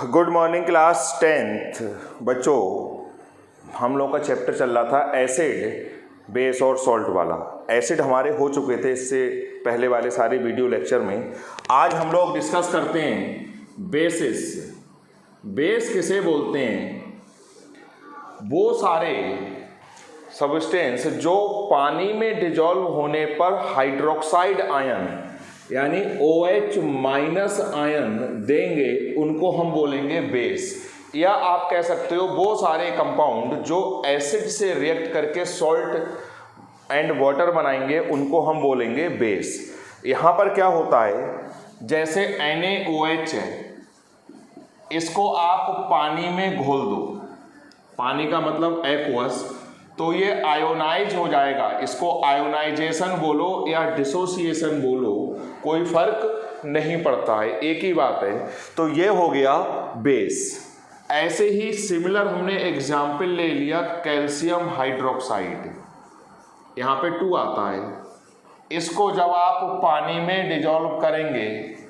Good morning class 10th बच्चों। हम लोग का चैप्टर चल रहा था एसिड बेस और सॉल्ट वाला। एसिड हमारे हो चुके थे इससे पहले वाले सारे वीडियो लेक्चर में। आज हम लोग डिस्कस करते हैं बेसिस। बेस किसे बोलते हैं? वो सारे सब्सटेंस जो पानी में डिजॉल्व होने पर हाइड्रोक्साइड आयन यानी OH माइनस आयन देंगे, उनको हम बोलेंगे बेस। या आप कह सकते हो वो सारे कंपाउंड जो एसिड से रिएक्ट करके सॉल्ट एंड वाटर बनाएंगे, उनको हम बोलेंगे बेस। यहाँ पर क्या होता है, जैसे NaOH है, इसको आप पानी में घोल दो, पानी का मतलब एक्वस, तो ये आयोनाइज हो जाएगा। इसको आयोनाइजेशन बोलो या डिसोसिएशन बोलो, कोई फर्क नहीं पड़ता है, एक ही बात है। तो ये हो गया बेस। ऐसे ही सिमिलर हमने एग्जाम्पल ले लिया कैल्शियम हाइड्रोक्साइड, यहाँ पे 2 आता है। इसको जब आप पानी में डिजॉल्व करेंगे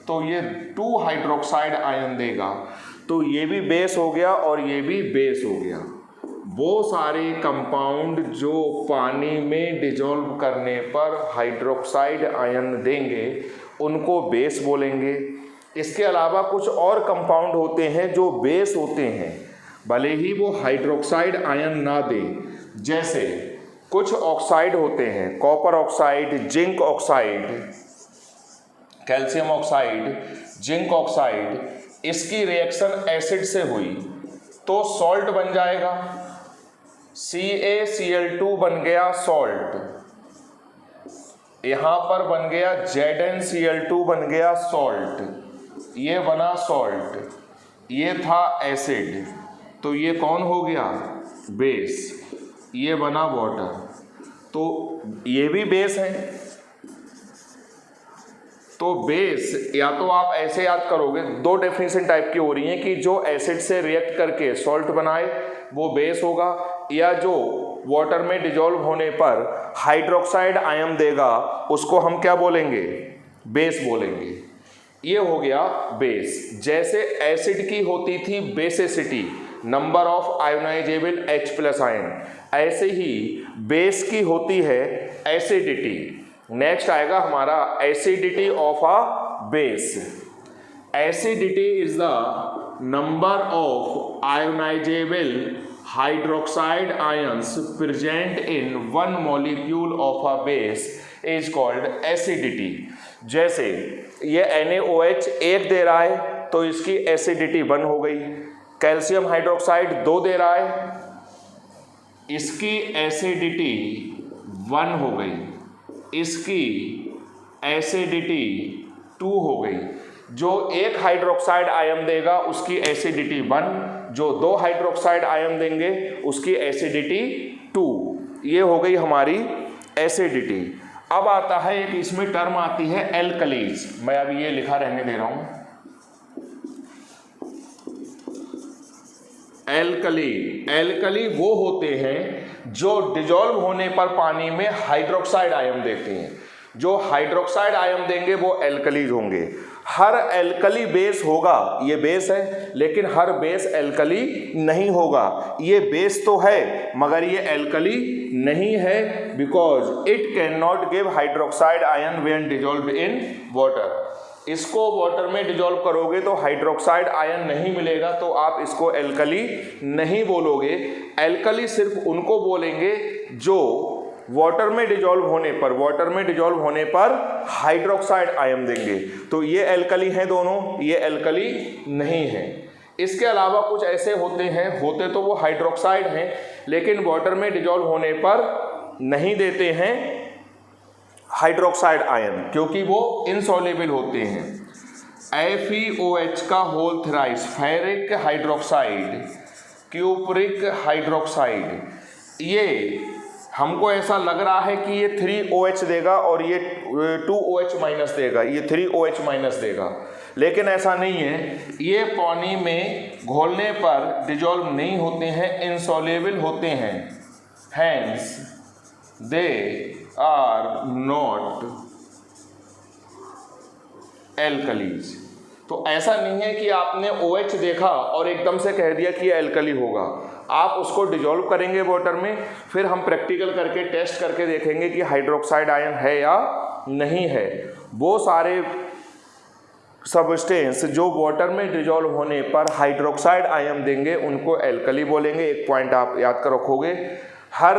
तो ये 2 हाइड्रोक्साइड आयन देगा, तो ये भी बेस हो गया और ये भी बेस हो गया। वो सारे कंपाउंड जो पानी में डिजॉल्व करने पर हाइड्रोक्साइड आयन देंगे, उनको बेस बोलेंगे। इसके अलावा कुछ और कंपाउंड होते हैं जो बेस होते हैं, भले ही वो हाइड्रोक्साइड आयन ना दे। जैसे कुछ ऑक्साइड होते हैं, copper oxide, zinc oxide, calcium oxide, zinc oxide, इसकी रिएक्शन एसिड से हुई तो सॉल्ट बन जाएगा। CaCl2 बन गया सॉल्ट, यहां पर बन गया ZnCl2 बन गया सॉल्ट, ये बना सॉल्ट, ये था एसिड, तो ये कौन हो गया? बेस। ये बना वाटर, तो ये भी बेस है। तो बेस या तो आप ऐसे याद करोगे, 2 डेफिनेशन टाइप की हो रही हैं कि जो एसिड से रिएक्ट करके सॉल्ट बनाए वो बेस होगा, या जो वाटर में डिजॉल्व होने पर हाइड्रोक्साइड आयन देगा उसको हम क्या बोलेंगे? बेस बोलेंगे। ये हो गया बेस। जैसे एसिड की होती थी basicity, number of ionisable H+ ion, ऐसे ही बेस की होती है एसिडिटी। नेक्स्ट आएगा हमारा acidity of a base. Acidity is the number of ionisable hydroxide ions present in 1 molecule of a base is called acidity. जैसे ये NaOH 1 दे रहा है तो इसकी एसिडिटी 1 हो गई। कैल्शियम हाइड्रोक्साइड 2 दे रहा है, इसकी एसिडिटी 1 हो गई, इसकी एसिडिटी 2 हो गई। जो 1 हाइड्रोक्साइड आयन देगा उसकी एसिडिटी 1, जो 2 हाइड्रोक्साइड आयन देंगे उसकी एसिडिटी 2। ये हो गई हमारी एसिडिटी। अब आता है एक इसमें टर्म आती है एल्कलीज। मैं अभी ये लिखा रहने दे रहा हूं, एल्कली। एल्कली वो होते हैं जो डिजॉल्व होने पर पानी में हाइड्रोक्साइड आयन देते हैं। जो हाइड्रोक्साइड आयन देंगे वो एल्कलीज होंगे। हर एल्कली बेस होगा, ये बेस है, लेकिन हर बेस एल्कली नहीं होगा। ये बेस तो है मगर ये एल्कली नहीं है, because it can not give hydroxide ion when dissolved in water. इसको वाटर में डिजॉल्व करोगे तो हाइड्रोक्साइड आयन नहीं मिलेगा, तो आप इसको एल्कली नहीं बोलोगे। एल्कली सिर्फ उनको बोलेंगे जो वाटर में डिजॉल्व होने पर हाइड्रोक्साइड आयन देंगे। तो ये एल्कली हैं दोनों, ये एल्कली नहीं है। इसके अलावा कुछ ऐसे होते तो वो हाइड्रोक्साइड हैं, लेकिन वाटर में डिजॉल्व होने पर नहीं देते हैं हाइड्रोक्साइड आयन, क्योंकि वो इनसॉल्युबल होते हैं। FeOH का whole thrice, ferric hydroxide, cupric hydroxide, ये हमको ऐसा लग रहा है कि ये 3OH देगा और ये 2OH माइनस देगा, ये 3OH माइनस देगा, लेकिन ऐसा नहीं है। ये पानी में घोलने पर डिजॉल्व नहीं होते हैं, इनसॉल्युबल होते हैं, hence they are not alkalis. तो ऐसा नहीं है कि आपने OH देखा और एकदम से कह दिया कि ये एल्कली होगा। आप उसको डिजोल्व करेंगे वाटर में, फिर हम प्रैक्टिकल करके टेस्ट करके देखेंगे कि हाइड्रोक्साइड आयन है या नहीं है। वो सारे सब्सटेंस जो वाटर में डिजोल्व होने पर हाइड्रोक्साइड आयन देंगे उनको एल्कली बोलेंगे। एक पॉइंट आप याद कर रखोगे, हर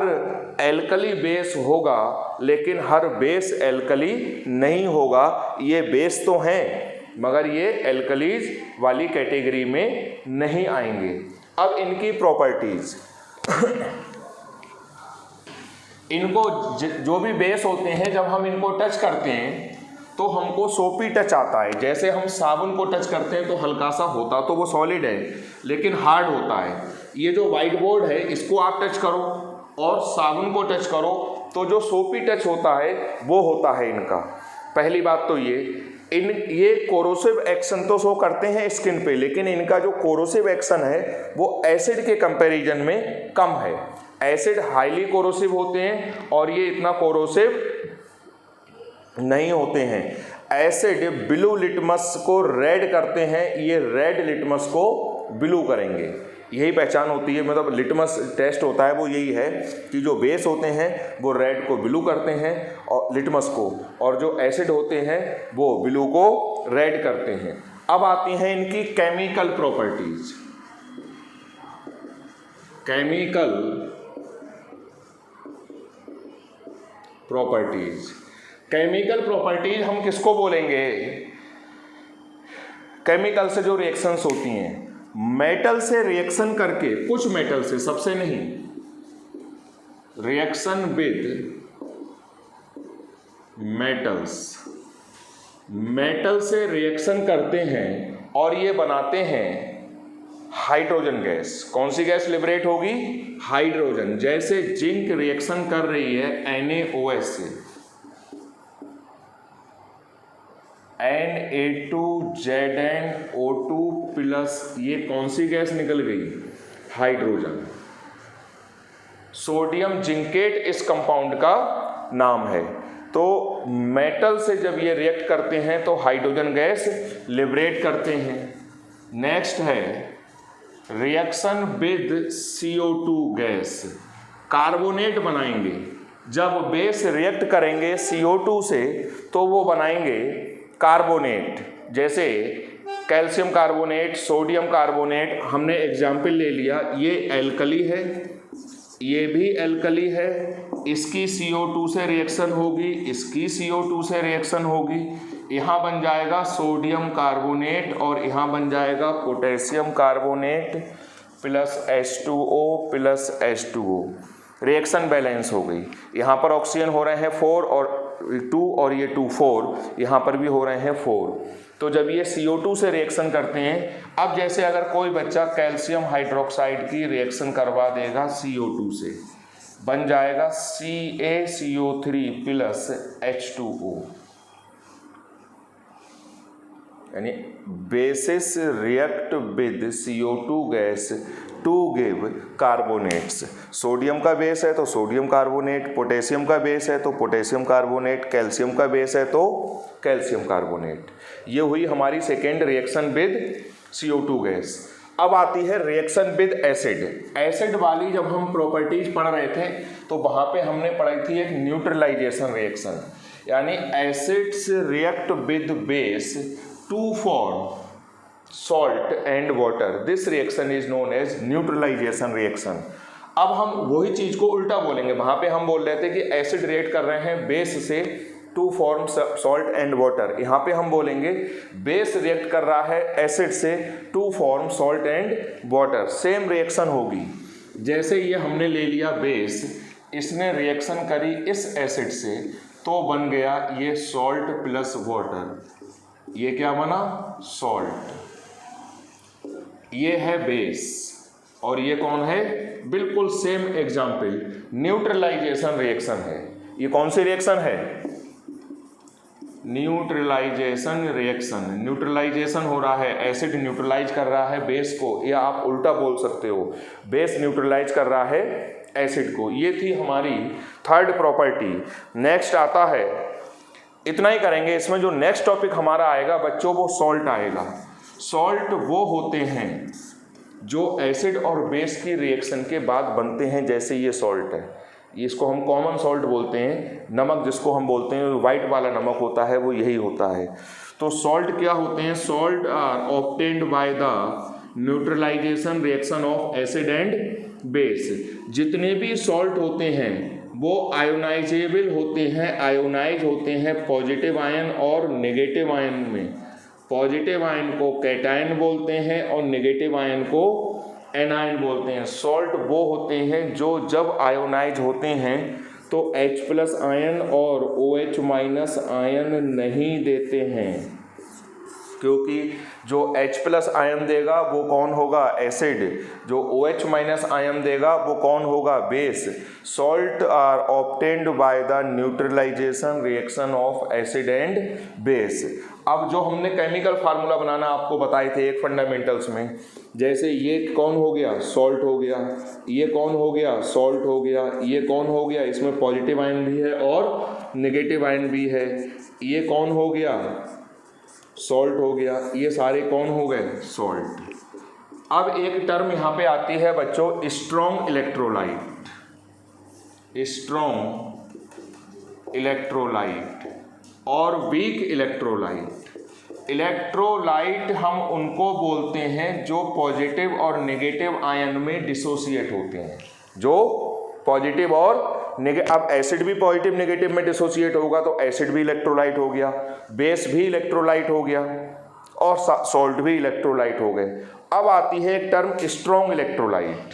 एल्कली बेस होगा लेकिन हर बेस एल्कली नहीं होगा। ये बेस तो हैं मगर ये एल्कलीज वाली कैटेगरी में नहीं आएंगे। अब इनकी प्रॉपर्टीज इनको जो भी बेस होते हैं जब हम इनको टच करते हैं तो हमको सोपी टच आता है। जैसे हम साबुन को टच करते हैं तो हल्का सा होता तो वो सॉलिड है लेकिन हार्ड होता है। ये जो व्हाइट बोर्ड है इसको आप टच करो और साबुन को टच करो तो जो सोपी टच होता है वो होता है इनका। पहली बात तो ये कोरोसिव एक्शन तो शो करते हैं स्किन पे, लेकिन इनका जो कोरोसिव एक्शन है वो एसिड के कंपैरिजन में कम है। एसिड हाईली कोरोसिव होते हैं और ये इतना कोरोसिव नहीं होते हैं। एसिड ब्लू लिटमस को रेड करते हैं, ये रेड लिटमस को ब्लू करेंगे। यही पहचान होती है, मतलब लिटमस टेस्ट होता है वो यही है कि जो बेस होते हैं वो रेड को ब्लू करते हैं और लिटमस को, और जो एसिड होते हैं वो ब्लू को रेड करते हैं। अब आती हैं इनकी chemical properties. Chemical properties, chemical properties हम किसको बोलेंगे? केमिकल से जो रिएक्शंस होती हैं, मेटल से रिएक्शन करके, कुछ मेटल से, सबसे नहीं, रिएक्शन विद मेटल्स, मेटल से रिएक्शन करते हैं और ये बनाते हैं हाइड्रोजन गैस। कौन सी गैस लिबरेट होगी? हाइड्रोजन। जैसे जिंक रिएक्शन कर रही है NaOH से, Na2ZnO2 प्लस, ये कौन सी गैस निकल गई? हाइड्रोजन। सोडियम जिंकेट इस कंपाउंड का नाम है। तो मेटल से जब ये रिएक्ट करते हैं तो हाइड्रोजन गैस लिबरेट करते हैं। नेक्स्ट है reaction with CO2 gas, carbonate बनाएंगे। जब बेस रिएक्ट करेंगे CO2 से तो वो बनाएंगे कार्बोनेट। जैसे कैल्शियम कार्बोनेट, सोडियम कार्बोनेट, हमने एग्जाम्पल ले लिया। ये एल्कली है, ये भी एल्कली है, इसकी CO2 से रिएक्शन होगी, इसकी CO2 से रिएक्शन होगी, यहाँ बन जाएगा सोडियम कार्बोनेट और यहाँ बन जाएगा potassium carbonate plus H2O plus H2O। Reaction balance हो गई। यहाँ पर ऑक्सीजन हो रहे हैं 4 और 2 और ये 2 4, यहाँ पर भी हो रहे हैं 4। तो जब ये CO2 से रिएक्शन करते हैं, अब जैसे अगर कोई बच्चा कैल्शियम हाइड्रोक्साइड की रिएक्शन करवा देगा CO2 से, बन जाएगा CaCO3 प्लस H2O, यानी bases react with CO2 gas to give carbonates. Sodium का बेस है तो सोडियम कार्बोनेट, पोटेशियम का बेस है तो पोटेशियम कार्बोनेट, कैल्शियम का बेस है तो कैल्शियम कार्बोनेट। ये हुई हमारी second reaction with CO2 gas. अब आती है रिएक्शन विद एसिड। एसिड वाली जब हम प्रॉपर्टीज पढ़ रहे थे तो वहाँ पे हमने पढ़ी थी एक न्यूट्रलाइजेशन रिएक्शन, यानी acids react with base to form salt and water. This reaction is known as neutralization reaction. अब हम वही चीज को उल्टा बोलेंगे। वहां पे हम बोल रहे थे कि एसिड रिएक्ट कर रहे हैं बेस से to form salt and water, यहाँ पे हम बोलेंगे बेस रिएक्ट कर रहा है एसिड से to form salt and water. Same reaction होगी। जैसे ये हमने ले लिया बेस, इसने रिएक्शन करी इस एसिड से तो बन गया ये सॉल्ट प्लस वाटर। ये क्या बना? सॉल्ट। ये है बेस और ये कौन है? बिल्कुल सेम एग्जाम्पल, न्यूट्रलाइजेशन रिएक्शन है। ये कौन सी रिएक्शन है? Neutralisation reaction. न्यूट्रलाइजेशन हो रहा है, एसिड न्यूट्रलाइज कर रहा है बेस को, या आप उल्टा बोल सकते हो, बेस न्यूट्रलाइज कर रहा है एसिड को। ये थी हमारी थर्ड प्रॉपर्टी। नेक्स्ट आता है इतना ही करेंगे। इसमें जो नेक्स्ट टॉपिक हमारा आएगा बच्चों वो सॉल्ट आएगा। सॉल्ट वो होते हैं जो एसिड और बेस की रिएक्शन के बाद बनते हैं, जैसे ये सॉल्ट है, इसको हम कॉमन सॉल्ट बोलते हैं। नमक जिसको हम बोलते हैं वाइट वाला नमक होता है, वो यही होता है। तो सॉल्ट क्या होते हैं? Salt are obtained by the neutralisation reaction of acid and base. जितने भी सॉल्ट होते हैं वो आयोनाइजेबल होते हैं, आयोनाइज होते हैं पॉजिटिव आयन और नेगेटिव आयन में। पॉजिटिव आयन को कैटायन बोलते हैं और नेगेटिव आयन को एनायन बोलते हैं। सॉल्ट वो होते हैं जो जब आयोनाइज होते हैं तो H+ आयन और OH- आयन नहीं देते हैं, क्योंकि जो H+ आयन देगा वो कौन होगा? एसिड। जो OH- आयन देगा वो कौन होगा? Base. Salt are obtained by the neutralisation reaction of acid and base. अब जो हमने केमिकल फार्मूला बनाना आपको बताए थे एक फंडामेंटल्स में, जैसे ये कौन हो गया? सॉल्ट हो गया। ये कौन हो गया? सॉल्ट हो गया। ये कौन हो गया? इसमें पॉजिटिव आयन भी है और नेगेटिव आयन भी है। ये कौन हो गया? सॉल्ट हो गया। ये सारे कौन हो गए? सॉल्ट। अब एक टर्म यहाँ पे आती है बच्चों, स्ट्रॉन्ग इलेक्ट्रोलाइट। स्ट्रॉन्ग इलेक्ट्रोलाइट और वीक इलेक्ट्रोलाइट। इलेक्ट्रोलाइट हम उनको बोलते हैं जो पॉजिटिव और नेगेटिव आयन में डिसोसिएट होते हैं। जो पॉजिटिव और अब एसिड भी पॉजिटिव नेगेटिव में डिसोसिएट होगा तो एसिड भी इलेक्ट्रोलाइट हो गया, बेस भी इलेक्ट्रोलाइट हो गया और सॉल्ट भी इलेक्ट्रोलाइट हो गए। अब आती है एक टर्म स्ट्रॉन्ग इलेक्ट्रोलाइट।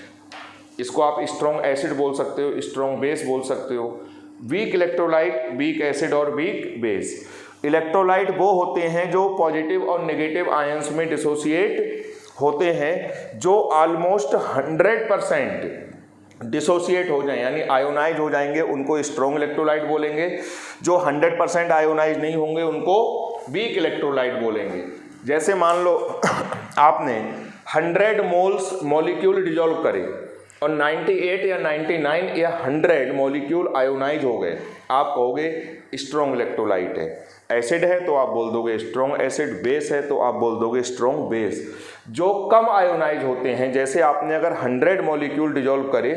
इसको आप स्ट्रॉन्ग एसिड बोल सकते हो, स्ट्रॉन्ग बेस बोल सकते हो। वीक इलेक्ट्रोलाइट, वीक एसिड और वीक बेस। इलेक्ट्रोलाइट वो होते हैं जो पॉजिटिव और नेगेटिव आयंस में डिसोसिएट होते हैं, जो ऑलमोस्ट 100% डिसोसिएट हो जाए यानी आयोनाइज हो जाएंगे, उनको स्ट्रॉन्ग इलेक्ट्रोलाइट बोलेंगे। जो 100% आयोनाइज नहीं होंगे उनको वीक इलेक्ट्रोलाइट बोलेंगे। जैसे मान लो आपने 100 मोल्स मॉलिक्यूल डिजोल्व करे और 98 या 99 या 100 मॉलिक्यूल आयोनाइज हो गए, आप कहोगे स्ट्रॉन्ग इलेक्ट्रोलाइट है। एसिड है तो आप बोल दोगे स्ट्रॉन्ग एसिड, बेस है तो आप बोल दोगे स्ट्रॉन्ग बेस। जो कम आयोनाइज होते हैं, जैसे आपने अगर 100 मॉलिक्यूल डिजोल्व करे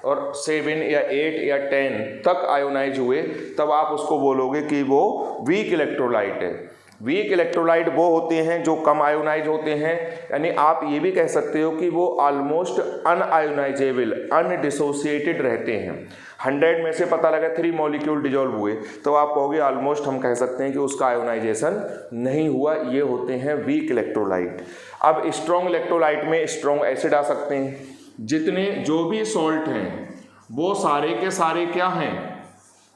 और 7 या 8 या 10 तक आयोनाइज हुए, तब आप उसको बोलोगे कि वो वीक इलेक्ट्रोलाइट है। वीक इलेक्ट्रोलाइट वो होते हैं जो कम आयोनाइज होते हैं, यानी आप ये भी कह सकते हो कि वो ऑलमोस्ट अनआयोनाइजेबल, अनडिसोसिएटेड रहते हैं। 100 में से पता लगा 3 मॉलिक्यूल डिजोल्व हुए तो आप कहोगे ऑलमोस्ट हम कह सकते हैं कि उसका आयोनाइजेशन नहीं हुआ। ये होते हैं वीक इलेक्ट्रोलाइट। अब स्ट्रॉन्ग इलेक्ट्रोलाइट में स्ट्रॉन्ग एसिड आ सकते हैं। जितने जो भी सॉल्ट हैं वो सारे के सारे क्या हैं?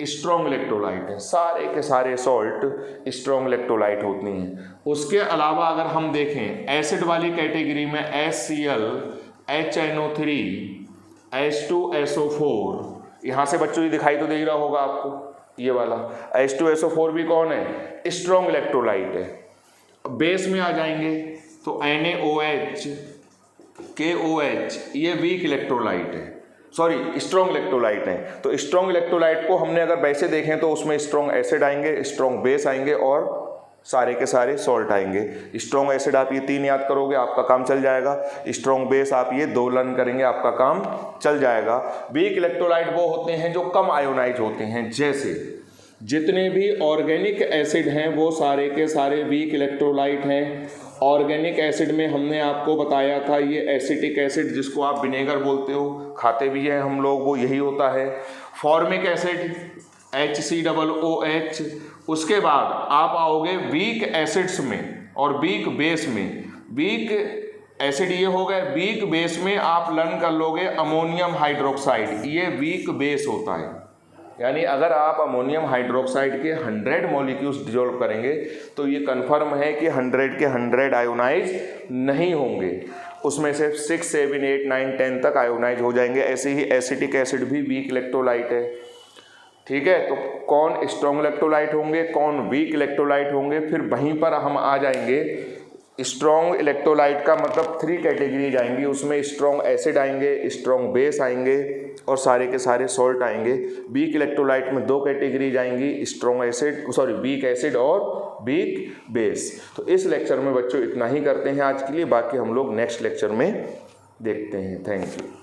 स्ट्रॉन्ग इलेक्ट्रोलाइट है। सारे के सारे सॉल्ट स्ट्रॉन्ग इलेक्ट्रोलाइट होती हैं। उसके अलावा अगर हम देखें एसिड वाली कैटेगरी में HCl, HNO3, H2SO4, यहाँ से बच्चों ये दिखाई तो दे रहा होगा आपको, ये वाला H2SO4 भी कौन है? स्ट्रॉन्ग इलेक्ट्रोलाइट है। बेस में आ जाएंगे तो NaOH, KOH, ये वीक इलेक्ट्रोलाइट है, सॉरी स्ट्रॉन्ग इलेक्ट्रोलाइट है। तो स्ट्रॉन्ग इलेक्ट्रोलाइट को हमने अगर वैसे देखें तो उसमें स्ट्रॉन्ग एसिड आएंगे, स्ट्रॉन्ग बेस आएंगे और सारे के सारे सॉल्ट आएंगे। स्ट्रॉन्ग एसिड आप ये 3 याद करोगे आपका काम चल जाएगा। स्ट्रॉन्ग बेस आप ये 2 लर्न करेंगे आपका काम चल जाएगा। वीक इलेक्ट्रोलाइट वो होते हैं जो कम आयोनाइज होते हैं। जैसे जितने भी ऑर्गेनिक एसिड हैं वो सारे के सारे वीक इलेक्ट्रोलाइट हैं। ऑर्गेनिक एसिड में हमने आपको बताया था ये एसिटिक एसिड जिसको आप विनेगर बोलते हो, खाते भी हैं हम लोग, वो यही होता है। Formic acid HCOOH। उसके बाद आप आओगे वीक एसिड्स में और वीक बेस में। वीक एसिड ये हो गए, वीक बेस में आप लर्न कर लोगे अमोनियम हाइड्रोक्साइड, ये वीक बेस होता है। यानी अगर आप अमोनियम हाइड्रोक्साइड के 100 मॉलिक्यूल्स डिजोल्व करेंगे तो ये कंफर्म है कि 100 के 100 आयोनाइज नहीं होंगे, उसमें से 6, 7, 8, 9, 10 तक आयोनाइज हो जाएंगे। ऐसे ही एसिटिक एसिड भी वीक इलेक्ट्रोलाइट है। ठीक है, तो कौन स्ट्रॉन्ग इलेक्ट्रोलाइट होंगे, कौन वीक इलेक्ट्रोलाइट होंगे, फिर वहीं पर हम आ जाएंगे स्ट्रॉन्ग इलेक्ट्रोलाइट का मतलब 3 कैटेगरीज आएंगी, उसमें स्ट्रॉन्ग एसिड आएंगे, स्ट्रॉन्ग बेस आएंगे और सारे के सारे सॉल्ट आएंगे। वीक इलेक्ट्रोलाइट में 2 कैटेगरीज आएंगी, स्ट्रॉन्ग एसिड वीक एसिड और वीक बेस। तो इस लेक्चर में बच्चों इतना ही करते हैं आज के लिए, बाकी हम लोग नेक्स्ट लेक्चर में देखते हैं। Thank you.